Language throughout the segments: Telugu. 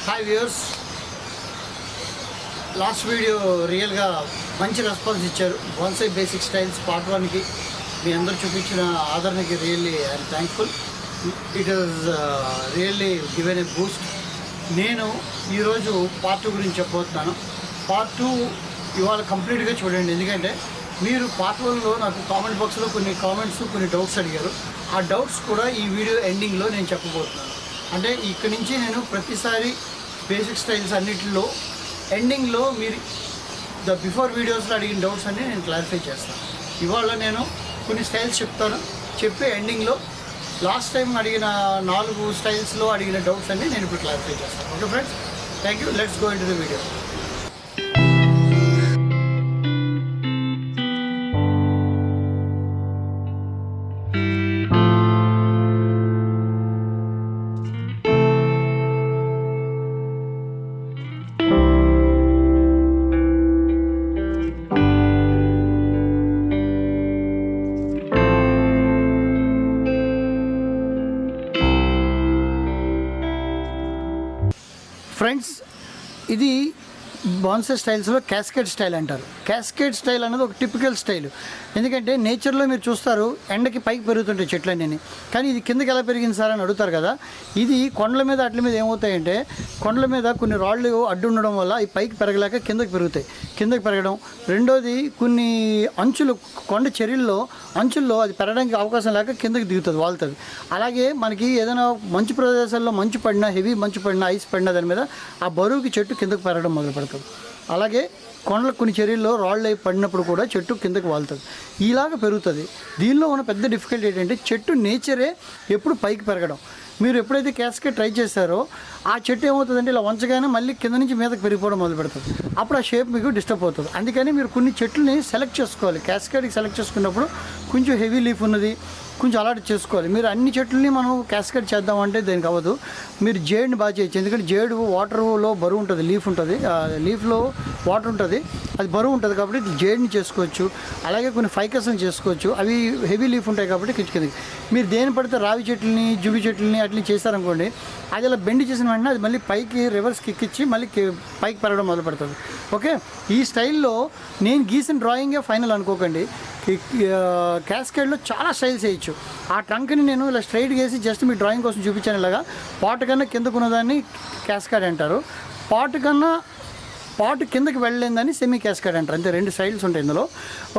హాయ్ వ్యూయర్స్, లాస్ట్ వీడియో రియల్గా మంచి రెస్పాన్స్ ఇచ్చారు. బాన్సాయ్ బేసిక్ స్టైల్స్ పార్ట్ 1కి మీ అందరూ చూపించిన ఆదరణకి really I'm thankful. It is really given a boost. నేను ఈరోజు పార్ట్ 2 గురించి చెప్పబోతున్నాను. పార్ట్ 2 ఇవాళ కంప్లీట్గా చూడండి, ఎందుకంటే మీరు పార్ట్ 1లో నాకు కామెంట్ బాక్స్లో కొన్ని కామెంట్స్, కొన్ని డౌట్స్ అడిగారు. ఆ డౌట్స్ కూడా ఈ వీడియో ఎండింగ్లో నేను చెప్పబోతున్నాను. అంటే ఇక్కడి నుంచి నేను ప్రతిసారి బేసిక్ స్టైల్స్ అన్నిటిలో ఎండింగ్లో మీరు బిఫోర్ వీడియోస్లో అడిగిన డౌట్స్ అన్నీ నేను క్లారిఫై చేస్తాను. ఇవాళ నేను కొన్ని స్టైల్స్ చెప్తాను, చెప్పి ఎండింగ్లో లాస్ట్ టైం అడిగిన 4 స్టైల్స్లో అడిగిన డౌట్స్ అన్నీ నేను ఇప్పుడు క్లారిఫై చేస్తాను. Okay friends, thank you. Let's go in to the video. Friends, ఇది బాన్సాయ్ స్టైల్స్లో క్యాస్కేడ్ స్టైల్ అంటారు. క్యాస్కేడ్ స్టైల్ అనేది ఒక టిపికల్ స్టైల్. ఎందుకంటే నేచర్లో మీరు చూస్తారు ఎండకి పైకి పెరుగుతుంటాయి చెట్లన్నీ, కానీ ఇది కిందకి ఎలా పెరిగింది సార్ అని అడుగుతారు కదా. ఇది కొండల మీద అట్ల మీద ఏమవుతాయంటే, కొండల మీద కొన్ని రాళ్ళు అడ్డు ఉండడం వల్ల ఈ పైకి పెరగలేక కిందకి పెరుగుతాయి. కిందకి పెరగడం. రెండోది, కొన్ని అంచులు, కొండ చర్యల్లో అంచుల్లో అది పెరగడానికి అవకాశం లేక కిందకి దిగుతుంది, వాళ్తుంది. అలాగే మనకి ఏదైనా మంచు ప్రదేశాల్లో మంచు పడినా, హెవీ మంచు పడినా, ఐస్ పడినా దాని మీద ఆ బరువుకి చెట్టు కిందకి పెరగడం మొదలు పెడుతుంది. అలాగే కొండల కొన్ని చర్యల్లో రాళ్ళు పడినప్పుడు కూడా చెట్టు కిందకి వాళ్తుంది, ఇలాగ పెరుగుతుంది. దీనిలో ఉన్న పెద్ద డిఫికల్టీ ఏంటంటే, చెట్టు నేచరే ఎప్పుడు పైకి పెరగడం. మీరు ఎప్పుడైతే క్యాస్కేడ్ ట్రై చేస్తారో ఆ చెట్టు ఏమవుతుందంటే ఇలా వంచగానే మళ్ళీ కింద నుంచి మీదకి పెరిగిపోవడం మొదలు పెడుతుంది. అప్పుడు ఆ షేప్ మీకు డిస్టర్బ్ అవుతుంది. అందుకని మీరు కొన్ని చెట్లని సెలెక్ట్ చేసుకోవాలి. క్యాస్కేడ్కి సెలెక్ట్ చేసుకున్నప్పుడు కొంచెం హెవీ లీఫ్ ఉన్నది కొంచెం అలాంటి చేసుకోవాలి. మీరు అన్ని చెట్లని మనం క్యాస్కేడ్ చేద్దామంటే దానికి అవ్వదు. మీరు జేడ్ని బాగా చేయొచ్చు, ఎందుకంటే జేడు వాటర్లో బరువు ఉంటుంది, లీఫ్ ఉంటుంది, లీఫ్లో వాటర్ ఉంటుంది, అది బరువు ఉంటుంది కాబట్టి జేడ్ని చేసుకోవచ్చు. అలాగే కొన్ని ఫైకస్ని చేసుకోవచ్చు, అవి హెవీ లీఫ్ ఉంటాయి కాబట్టి కిందకి. మీరు దేని పడితే రావి చెట్లని, జువి చెట్లని అట్లా చేశారనుకోండి, అది అలా బెండ్ చేసిన వెంటనే అది మళ్ళీ పైకి రివర్స్ కిక్కిచ్చి మళ్ళీ పైకి పెరగడం మొదలు పెడుతుంది. ఓకే, ఈ స్టైల్లో నేను గీసిన డ్రాయింగే ఫైనల్ అనుకోకండి. క్యాస్కేడ్లో చాలా స్టైల్స్ వేయచ్చు. ఆ ట్రంక్ని నేను ఇలా స్ట్రైట్ వేసి జస్ట్ మీ డ్రాయింగ్ కోసం చూపించాను. ఇలాగా పాట్ కన్నా కిందకున్నదాన్ని క్యాస్కేడ్ అంటారు, పాట్ కిందకి వెళ్ళలేదని సెమీ క్యాస్కేడ్ అంటారు. అంతే, 2 స్టైల్స్ ఉంటాయి ఇందులో.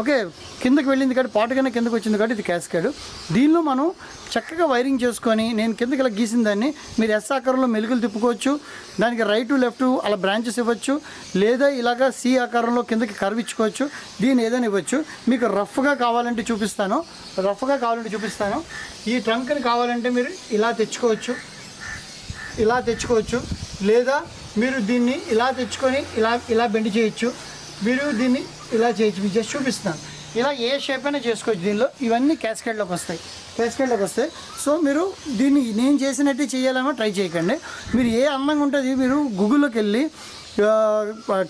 ఓకే, కిందకి వెళ్ళింది కాబట్టి పాట్ కన్నా కిందకి వచ్చింది కాబట్టి ఇది క్యాస్కేడ్. దీనిలో మనం చక్కగా వైరింగ్ చేసుకొని, నేను కిందకి ఇలా గీసిన దాన్ని మీరు ఎస్ ఆకారంలో మెలుగులు తిప్పుకోవచ్చు, దానికి రైట్ లెఫ్ట్ అలా బ్రాంచెస్ ఇవ్వచ్చు, లేదా ఇలాగా సి ఆకారంలో కిందకి కర్వ్ ఇచ్చుకోవచ్చు. దీన్ని ఏదైనా ఇవ్వచ్చు. మీకు రఫ్గా కావాలంటే చూపిస్తాను. ఈ ట్రంక్ని కావాలంటే మీరు ఇలా తెచ్చుకోవచ్చు, లేదా మీరు దీన్ని ఇలా తెచ్చుకొని ఇలా బెండ్ చేయొచ్చు. మీరు దీన్ని ఇలా చేయొచ్చు. మీకు జస్ట్ చూపిస్తాను. ఇలా ఏ షేప్ అయినా చేసుకోవచ్చు. దీనిలో ఇవన్నీ క్యాస్కేడ్లోకి వస్తాయి. సో మీరు దీన్ని నేను చేసినట్టే చేయాలన్నా ట్రై చేయకండి. మీరు ఏ అందంగా ఉంటుంది, మీరు గూగుల్లోకి వెళ్ళి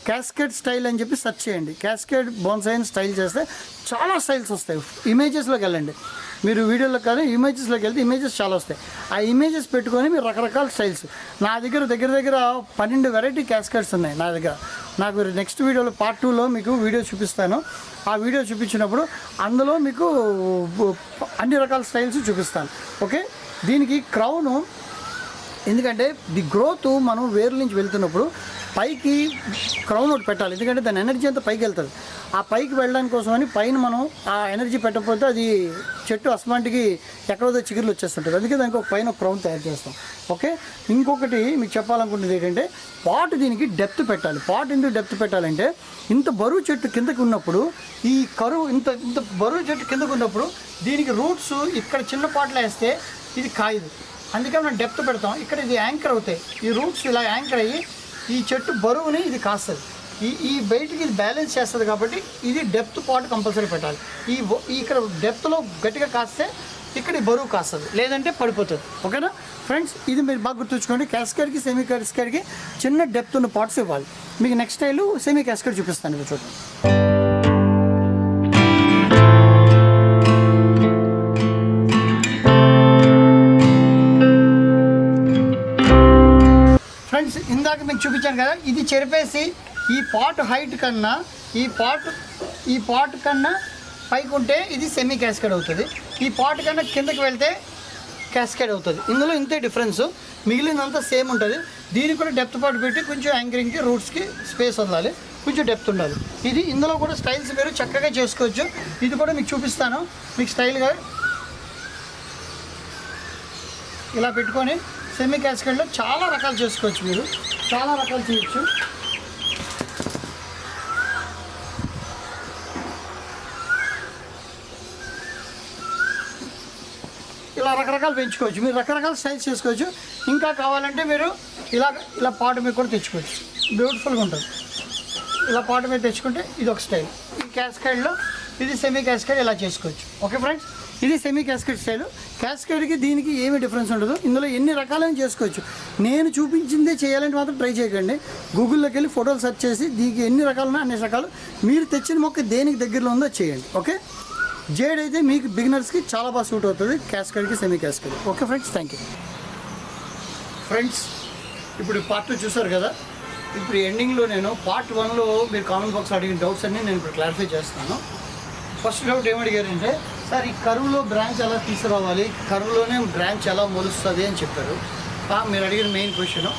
క్యాస్కేడ్ స్టైల్ అని చెప్పి సెర్చ్ చేయండి. క్యాస్కేడ్ బాన్సాయ్ స్టైల్ చేస్తే చాలా స్టైల్స్ వస్తాయి. ఇమేజెస్లోకి వెళ్ళండి, మీరు వీడియోలో కానీ ఇమేజెస్లోకి వెళ్తే ఇమేజెస్ చాలా వస్తాయి. ఆ ఇమేజెస్ పెట్టుకొని మీరు రకరకాల స్టైల్స్. నా దగ్గర 12 వెరైటీ క్యాస్కేడ్స్ ఉన్నాయి నా దగ్గర. నాకు నెక్స్ట్ వీడియోలో పార్ట్ 2లో మీకు వీడియో చూపిస్తాను. ఆ వీడియో చూపించినప్పుడు అందులో మీకు అన్ని రకాల స్టైల్స్ చూపిస్తాను. ఓకే, దీనికి క్రౌను, ఎందుకంటే ది గ్రోత్ మనం వేర్ల నుంచి వెళ్తున్నప్పుడు పైకి క్రౌన్ ఒకటి పెట్టాలి, ఎందుకంటే దాని ఎనర్జీ అంతా పైకి వెళ్తుంది. ఆ పైకి వెళ్ళడానికి కోసమని పైన మనం ఆ ఎనర్జీ పెట్టకపోతే అది చెట్టు అసమాంటికి ఎక్కడో చిగురులు వచ్చేస్తుంటుంది. అందుకే దానికి ఒక పైన క్రౌన్ తయారు చేస్తాం. ఓకే, ఇంకొకటి మీకు చెప్పాలనుకుంటుంది ఏంటంటే, పాట్ దీనికి డెప్త్ పెట్టాలి. పాట్ ఎందుకు డెప్త్ పెట్టాలంటే, ఇంత బరువు చెట్టు కిందకి ఉన్నప్పుడు, ఈ కరువు ఇంత బరువు చెట్టు కిందకు ఉన్నప్పుడు దీనికి రూట్స్ ఇక్కడ చిన్న పాటలు వేస్తే ఇది కాయదు. అందుకే మనం డెప్త్ పెడతాం. ఇక్కడ ఇది యాంకర్ అవుతాయి, ఈ రూట్స్ ఇలా యాంకర్ అయ్యి ఈ చెట్టు బరువుని ఇది కాస్తుంది. ఈ బయటికి ఇది బ్యాలెన్స్ చేస్తుంది కాబట్టి ఇది డెప్త్ పాట్ కంపల్సరీ పెట్టాలి. ఇక్కడ డెప్త్లో గట్టిగా కాస్తే ఇక్కడ ఈ బరువు కాస్తుంది, లేదంటే పడిపోతుంది. ఓకేనా ఫ్రెండ్స్, ఇది మీరు బాగా గుర్తుంచుకోండి. క్యాస్కేడ్కి సెమీ క్యాస్కేడ్కి చిన్న డెప్త్ ఉన్న పాట్స్ ఇవ్వాలి. మీకు నెక్స్ట్ స్టైల్ సెమీ క్యాస్కేడ్ చూపిస్తాను, ఇప్పుడు చూడండి. ఫ్రెండ్స్ ఇందాక మీకు చూపించాను కదా, ఇది చెరిపేసి ఈ పాట్ హైట్ కన్నా ఈ పాట్ కన్నా పైకి ఉంటే ఇది సెమీ క్యాస్కేడ్ అవుతుంది, ఈ పాట్ కన్నా కిందకి వెళ్తే క్యాస్కేడ్ అవుతుంది. ఇందులో ఇంతే డిఫరెన్స్, మిగిలినంతా సేమ్ ఉంటుంది. దీనికి కూడా డెప్త్ పాటు పెట్టి కొంచెం యాంకరింగ్కి రూట్స్కి స్పేస్ వదలాలి, కొంచెం డెప్త్ ఉండాలి. ఇది ఇందులో కూడా స్టైల్స్ మీరు చక్కగా చేసుకోవచ్చు. ఇది కూడా మీకు చూపిస్తాను. మీకు స్టైల్గా ఇలా పెట్టుకొని సెమీ క్యాస్కేడ్లో చాలా రకాలు చేసుకోవచ్చు, మీరు చాలా రకాలు చేయొచ్చు. ఇలా రకరకాలు పెంచుకోవచ్చు, మీరు రకరకాల స్టైల్స్ చేసుకోవచ్చు. ఇంకా కావాలంటే మీరు ఇలా పాటు మీద కూడా తెచ్చుకోవచ్చు, బ్యూటిఫుల్గా ఉంటుంది. ఇలా పాటు మీద తెచ్చుకుంటే ఇది ఒక స్టైల్. ఈ క్యాస్కేడ్లో ఇది సెమీ క్యాస్కేడ్ ఇలా చేసుకోవచ్చు. ఓకే ఫ్రెండ్స్, ఇది సెమీ క్యాస్కేడ్ స్టైల్. క్యాస్కేడ్కి దీనికి ఏమీ డిఫరెన్స్ ఉండదు. ఇందులో ఎన్ని రకాలైన చేసుకోవచ్చు. నేను చూపించిందే చేయాలంటే మాత్రం ట్రై చేయకండి. గూగుల్లోకి వెళ్ళి ఫోటోలు సెర్చ్ చేసి దీనికి ఎన్ని రకాలున్నా అన్ని రకాలు మీరు తెచ్చిన మొక్క దేనికి దగ్గరలో ఉందో చేయండి. ఓకే, జేడ్ అయితే మీకు బిగినర్స్కి చాలా బాగా సూట్ అవుతుంది, క్యాస్కేడ్కి semi cascade. Okay friends, thank you. Friends, ఇప్పుడు పార్ట్ 2 చూసారు కదా. ఇప్పుడు ఎండింగ్లో నేను పార్ట్ 1లో మీరు కామెంట్ బాక్స్ అడిగిన డౌట్స్ అన్నీ నేను ఇప్పుడు క్లారిఫై చేస్తాను. ఫస్ట్ డౌట్ ఏమడిగారంటే, సార్ ఈ కరువులో బ్రాంచ్ ఎలా తీసుకురావాలి, కరువులోనే బ్రాంచ్ ఎలా మొలుస్తుంది అని చెప్పారు. మీరు అడిగిన మెయిన్ క్వశ్చన్.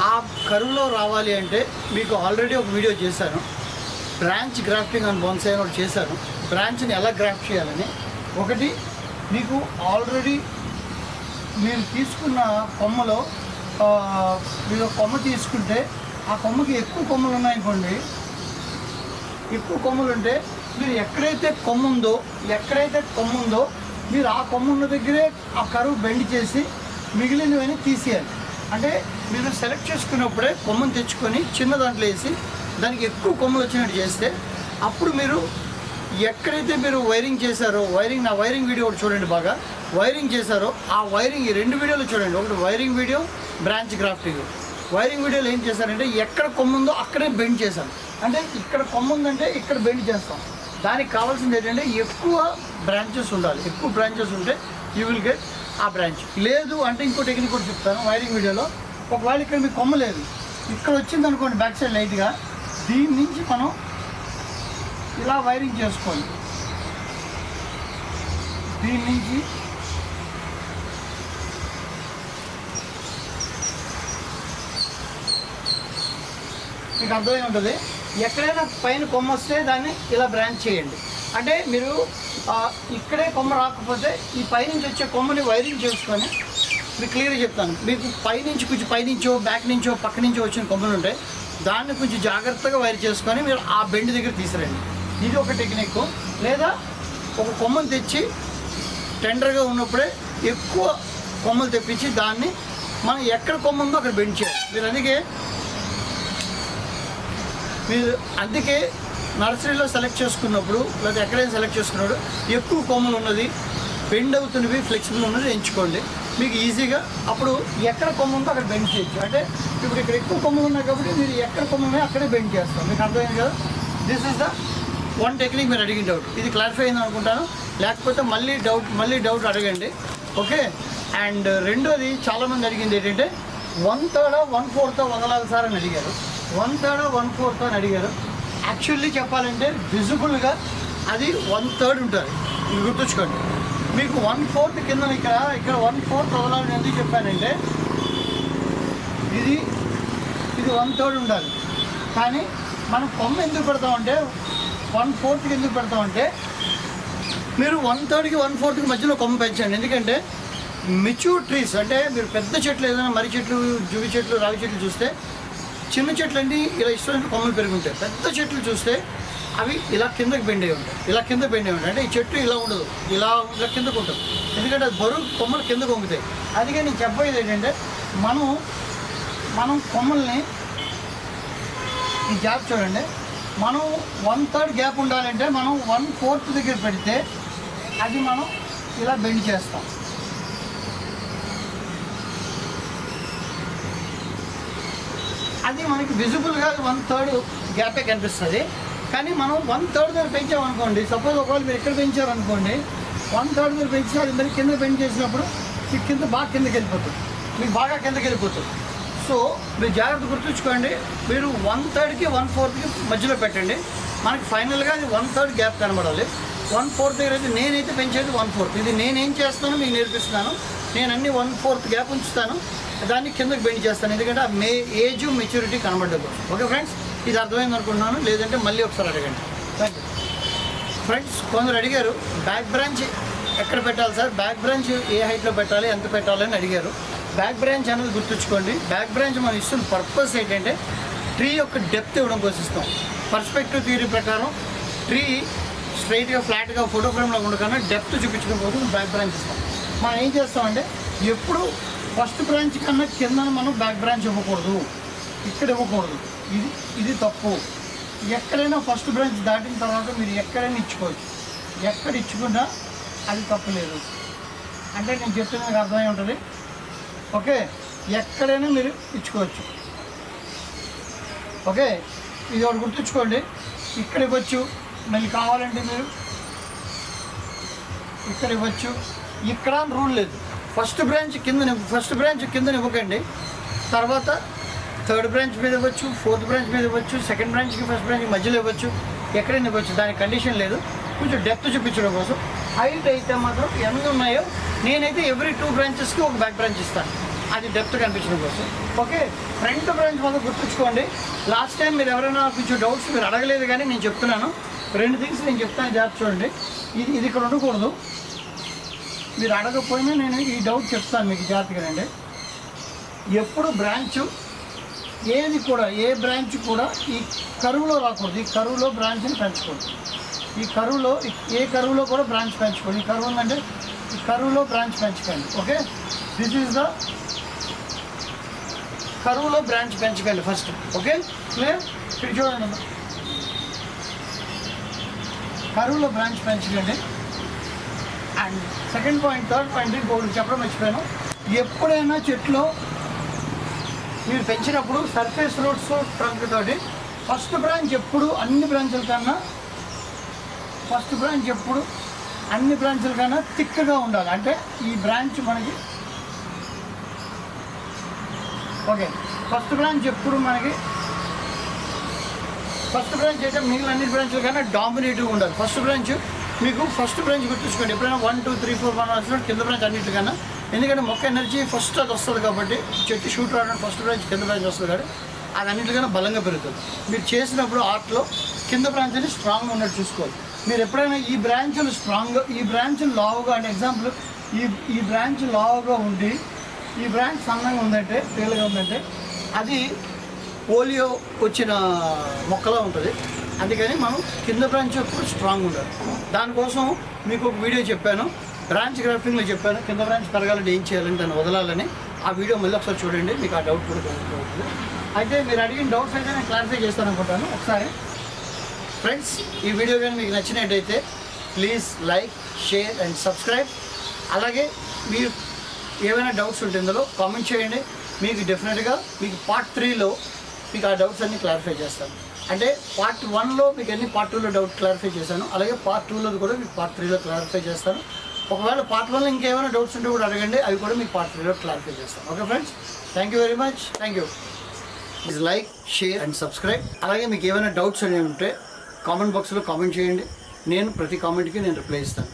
ఆ కరువులో రావాలి అంటే మీకు ఆల్రెడీ ఒక వీడియో చేశాను, బ్రాంచ్ గ్రాఫ్టింగ్ అండ్ బోన్సాయ్ ఒకటి చేశాను. బ్రాంచ్ని ఎలా గ్రాఫ్ట్ చేయాలని. ఒకటి, మీకు ఆల్రెడీ మీరు తీసుకున్న కొమ్మలో మీరు కొమ్మ తీసుకుంటే ఆ కొమ్మకి ఎక్కువ కొమ్మలు ఉన్నాయనుకోండి, ఎక్కువ కొమ్మలు ఉంటే మీరు ఎక్కడైతే కొమ్మ ఉందో మీరు ఆ కొమ్మ ఉన్న దగ్గరే ఆ కరువు బెండ్ చేసి మిగిలినవన్నీ తీసేయాలి. అంటే మీరు సెలెక్ట్ చేసుకున్నప్పుడే కొమ్మను తెచ్చుకొని చిన్న దాంట్లో వేసి దానికి ఎక్కువ కొమ్మలు వచ్చినట్టు చేస్తే అప్పుడు మీరు ఎక్కడైతే మీరు వైరింగ్ చేశారో, నా వైరింగ్ వీడియో ఒకటి చూడండి, బాగా వైరింగ్ చేశారో ఆ వైరింగ్ ఈ 2 వీడియోలు చూడండి. ఒకటి wiring video, branch grafting. Wiring వీడియోలో ఏం చేశారంటే ఎక్కడ కొమ్మ ఉందో అక్కడే బెండ్ చేశాను. అంటే ఇక్కడ కొమ్మ ఉందంటే ఇక్కడ బెండ్ చేస్తాం. దానికి కావాల్సింది ఏంటంటే ఎక్కువ బ్రాంచెస్ ఉండాలి. ఎక్కువ బ్రాంచెస్ ఉంటే యూ విల్ గెట్ ఆ బ్రాంచ్. లేదు అంటే ఇంకో టెక్నిక్ కూడా చెప్తాను వైరింగ్ వీడియోలో. ఒకవేళ ఇక్కడ మీకు కొమ్మ లేదు, ఇక్కడ వచ్చింది అనుకోండి బ్యాక్ సైడ్ లైట్గా, దీని నుంచి మనం ఇలా వైరింగ్ చేసుకోవాలి. దీని నుంచి మీకు అర్థమై ఉంటుంది. ఎక్కడైనా పైన కొమ్మ వస్తే దాన్ని ఇలా బ్రాంచ్ చేయండి. అంటే మీరు ఇక్కడే కొమ్మ రాకపోతే ఈ పైనుంచి వచ్చే కొమ్మని వైరింగ్ చేసుకొని మీకు క్లియర్గా చెప్తాను. మీకు పైనుంచి కొంచెం పైనుంచో బ్యాక్ నుంచో పక్క నుంచో వచ్చిన కొమ్మలు ఉంటాయి, దాన్ని కొంచెం జాగ్రత్తగా వైర్ చేసుకొని మీరు ఆ బెండ్ దగ్గర తీసుకురండి. ఇది ఒక టెక్నిక్. లేదా ఒక కొమ్మను తెచ్చి టెండర్గా ఉన్నప్పుడే ఎక్కువ కొమ్మలు తెప్పించి దాన్ని మనం ఎక్కడ కొమ్మ ఉందో అక్కడ బెండ్ చేయాలి. మీరు అందుకే నర్సరీలో సెలెక్ట్ చేసుకున్నప్పుడు లేదా ఎక్కడైనా సెలెక్ట్ చేసుకున్నప్పుడు ఎక్కువ కొమ్మలు ఉన్నది, బెండ్ అవుతున్నవి, ఫ్లెక్సిబుల్ ఉన్నది ఎంచుకోండి. మీకు ఈజీగా అప్పుడు ఎక్కడ కొమ్మ ఉందో అక్కడ బెండ్ చేయొచ్చు. అంటే ఇప్పుడు ఇక్కడ ఎక్కువ కొమ్మలు ఉన్నాయి కాబట్టి మీరు ఎక్కడ కొమ్మ ఉన్నాయో అక్కడే బెండ్ చేస్తాం. మీకు అర్థమైంది కదా. This is the one technique. మీరు అడిగిన డౌట్ ఇది క్లారిఫై అయింది అనుకుంటాను. లేకపోతే మళ్ళీ డౌట్ అడగండి. ఓకే. అండ్ రెండోది చాలామంది అడిగింది ఏంటంటే 1/3 1/4 వదలాలి సార్ అని అడిగారు. 1/3 1/4 అని అడిగారు. యాక్చువల్లీ చెప్పాలంటే విజిబుల్గా అది 1/3 ఉంటుంది. ఇది గుర్తుంచుకోండి. మీకు 1/4 కింద ఇక్కడ 1/4 వదలాలని ఎందుకు చెప్పానంటే ఇది 1/3 ఉండాలి. కానీ మనం కొమ్మ ఎందుకు పెడతామంటే 1/4కి ఎందుకు పెడతామంటే మీరు 1/3కి 1/4కి మధ్యలో కొమ్మ పెంచండి. ఎందుకంటే మెచ్యూర్ ట్రీస్ అంటే మీరు పెద్ద చెట్లు ఏదైనా మర్రి చెట్లు, జువి చెట్లు, రావి చెట్లు చూస్తే చిన్న చెట్లు అండి ఇలా ఇష్టమైన కొమ్మలు పెరుగుంటాయి. పెద్ద చెట్లు చూస్తే అవి ఇలా కిందకి బెండ్ అయి ఉంటాయి, ఇలా కింద బెండ్ అయి ఉంటాయి. అంటే ఈ చెట్టు ఇలా ఉండదు, ఇలా కిందకు ఉంటుంది. ఎందుకంటే అది బరువు కొమ్మలు కిందకు వంగుతాయి. అందుకే నేను చెప్పేది ఏంటంటే మనం కొమ్మల్ని ఈ గ్యాప్ చూడండి. మనం 1/3 గ్యాప్ ఉండాలంటే మనం 1/4 దగ్గర పెడితే అది మనం ఇలా బెండ్ చేస్తాం. అది మనకి విజిబుల్గా 1/3 గ్యాపే కనిపిస్తుంది. కానీ మనం 1/3 దగ్గర పెంచామనుకోండి, సపోజ్ ఒకవేళ మీరు ఎక్కడ పెంచారనుకోండి 1/3 దగ్గర పెంచి అది మరి కింద బెండ్ చేసినప్పుడు మీకు కింద బాగా కిందకి వెళ్ళిపోతుంది, మీకు బాగా కిందకి వెళ్ళిపోతుంది. సో మీరు జాగ్రత్త గుర్తుంచుకోండి, మీరు 1/3కి 1/4కి మధ్యలో పెట్టండి. మనకి ఫైనల్గా అది 1/3 గ్యాప్ కనబడాలి. 1/4 దగ్గర అయితే నేనైతే పెంచేది 1/4. ఇది నేనేం చేస్తానో మీకు నేర్పిస్తున్నాను. నేను అన్ని 1/4 గ్యాప్ ఉంచుతాను, దాన్ని కిందకి బెండ్ చేస్తాను, ఎందుకంటే ఆ ఏజ్ మెచ్యూరిటీ కనబడదు. ఓకే ఫ్రెండ్స్, ఇది అర్థమైంది అనుకుంటున్నాను. లేదంటే మళ్ళీ ఒకసారి అడగండి. Thank you friends. కొందరు అడిగారు బ్యాక్ బ్రాంచ్ ఎక్కడ పెట్టాలి సార్, బ్యాక్ బ్రాంచ్ ఏ హైట్లో పెట్టాలి, ఎంత పెట్టాలి అని అడిగారు. బ్యాక్ బ్రాంచ్ అనేది గుర్తుంచుకోండి. బ్యాక్ బ్రాంచ్ మనం ఇస్తున్న పర్పస్ ఏంటంటే ట్రీ యొక్క డెప్త్ ఇవ్వడం కోసం ఇస్తాం. పర్స్పెక్టివ్ థియరీ ప్రకారం ట్రీ స్ట్రైట్గా ఫ్లాట్గా ఫోటో ఫ్రేమ్లో ఉండకన్నా డెప్త్ చూపించడం కోసం బ్యాక్ బ్రాంచ్ ఇస్తాం. మనం ఏం చేస్తామంటే ఎప్పుడు ఫస్ట్ బ్రాంచ్ కన్నా కింద మనం బ్యాక్ బ్రాంచ్ ఇవ్వకూడదు, ఇక్కడ ఇవ్వకూడదు. ఇది తప్పు. ఎక్కడైనా ఫస్ట్ బ్రాంచ్ దాటిన తర్వాత మీరు ఎక్కడైనా ఇచ్చుకోవచ్చు, ఎక్కడ ఇచ్చుకున్నా అది తప్పు లేదు. అంటే నేను చెప్తున్నా మీకు అర్థమై ఉంటుంది. ఓకే, ఎక్కడైనా మీరు ఇచ్చుకోవచ్చు. ఓకే, ఇది ఒకటి గుర్తుంచుకోండి. ఇక్కడ ఇవ్వచ్చు, మళ్ళీ కావాలంటే మీరు ఇక్కడ ఇవ్వచ్చు. ఇక్కడ రూల్ లేదు. ఫస్ట్ బ్రాంచ్ కింద ఇవ్వకండి, తర్వాత థర్డ్ బ్రాంచ్ మీద ఇవ్వచ్చు, ఫోర్త్ బ్రాంచ్ మీద ఇవ్వచ్చు, సెకండ్ బ్రాంచ్కి ఫస్ట్ బ్రాంచ్కి మధ్యలో ఇవ్వచ్చు, ఎక్కడైనా ఇవ్వచ్చు. దానికి కండిషన్ లేదు. కొంచెం డెప్త్ చూపించడం కోసం. హైట్ అయితే మాత్రం ఎన్ని ఉన్నాయో నేనైతే ఎవ్రీ 2 బ్రాంచెస్కి ఒక బ్యాక్ బ్రాంచ్ ఇస్తాను, అది డెప్త్ కనిపించడం కోసం. ఓకే, ఫ్రంట్ బ్రాంచ్ మాత్రం గుర్తుంచుకోండి. లాస్ట్ టైం మీరు ఎవరైనా కొంచెం డౌట్స్ మీరు అడగలేదు, కానీ నేను చెప్తున్నాను 2 థింగ్స్ నేను చెప్తాను, జాగ్రత్త చూడండి. ఇది ఇక్కడ ఉండకూడదు. మీరు అడగకపోయినా నేను ఈ డౌట్ చెప్తాను మీకు, జాగ్రత్తగా అండి. ఎప్పుడు బ్రాంచ్ ఏది కూడా, ఏ బ్రాంచ్ కూడా ఈ కరువులో రాకూడదు. ఈ కరువులో బ్రాంచ్ని పెంచకూడదు. ఈ కరువులో ఏ కరువులో కూడా బ్రాంచ్ పెంచుకోండి. ఈ కరువు ఉందంటే ఈ కరువులో బ్రాంచ్ పెంచకండి. ఓకే, దిస్ ఈజ్ ద కరువులో బ్రాంచ్ పెంచకండి ఫస్ట్. Okay, clear? ఇక్కడ చూడండి, కరువులో బ్రాంచ్ పెంచకండి. And second point, third point ఇంకొకటి చెప్పడం మర్చిపోయాను. ఎప్పుడైనా చెట్లు మీరు పెంచినప్పుడు సర్ఫేస్ రూట్స్ ట్రంక్ తోటి ఫస్ట్ బ్రాంచ్ ఎప్పుడు అన్ని బ్రాంచుల కన్నా థిక్గా ఉండాలి. అంటే ఈ బ్రాంచ్ మనకి ఓకే, ఫస్ట్ బ్రాంచ్ అయితే మిగిలిన అన్ని బ్రాంచ్ల కన్నా డామినేటివ్గా ఉండాలి. ఫస్ట్ బ్రాంచ్ గుర్తుంచుకోండి. ఎప్పుడైనా 1 2 3 4 1 వస్తున్నాడు కింద బ్రాంచ్ అన్నింటికన్నా. ఎందుకంటే మొక్క ఎనర్జీ ఫస్ట్ అది వస్తుంది కాబట్టి, చెట్టు షూట్ రావడానికి ఫస్ట్ బ్రాంచ్ కింద బ్రాంచ్ వస్తుంది కాబట్టి అది అన్నింటికన్నా బలంగా పెరుగుతుంది. మీరు చేసినప్పుడు ఆర్ట్లో కింద బ్రాంచ్ అనేది స్ట్రాంగ్గా ఉన్నట్టు చూసుకోవాలి. మీరు ఎప్పుడైనా ఈ బ్రాంచ్లు స్ట్రాంగ్గా, ఈ బ్రాంచ్ లావుగా, అంటే ఎగ్జాంపుల్ ఈ బ్రాంచ్ లావుగా ఉండి ఈ బ్రాంచ్ సన్నంగా ఉందంటే, తేలిగా ఉందంటే అది పోలియో వచ్చిన మొక్కలా ఉంటుంది. అందుకని మనం కింద బ్రాంచ్ ఎప్పుడు స్ట్రాంగ్ ఉండాలి. దానికోసం మీకు ఒక వీడియో చెప్పాను, బ్రాంచ్ గ్రాఫ్టింగ్లో చెప్పాను, కింద బ్రాంచ్ పెరగాలంటే ఏం చేయాలని, దాన్ని వదలాలని. ఆ వీడియో మళ్ళీ ఒకసారి చూడండి, మీకు ఆ డౌట్ కూడా అవుతుంది. అయితే మీరు అడిగిన డౌట్స్ అయితే నేను క్లారిఫై చేస్తాను అనుకుంటాను ఒకసారి. ఫ్రెండ్స్, ఈ వీడియో కానీ మీకు నచ్చినట్టయితే please like, share and subscribe. అలాగే మీరు ఏమైనా డౌట్స్ ఉంటే ఇందులో కామెంట్ చేయండి. మీకు డెఫినెట్గా మీకు పార్ట్ 3లో మీకు ఆ డౌట్స్ అన్నీ క్లారిఫై చేస్తాను. అంటే పార్ట్ 1లో మీకు అన్ని పార్ట్ 2లో డౌట్ క్లారిఫై చేశాను, అలాగే పార్ట్ 2లో కూడా మీకు పార్ట్ 3లో క్లారిఫై చేస్తాను. ఒకవేళ పార్ట్ 1లో ఇంకేమైనా డౌట్స్ ఉంటే కూడా అడగండి, అవి కూడా మీకు పార్ట్ 3లో క్లారిఫై చేస్తాను. Okay friends, thank you very much. Thank you. Please like, share and subscribe. అలాగే మీకు ఏమైనా డౌట్స్ అనేవి ఉంటే కామెంట్ బాక్స్లో కామెంట్ చేయండి. నేను ప్రతి కామెంట్కి రిప్లై ఇస్తాను.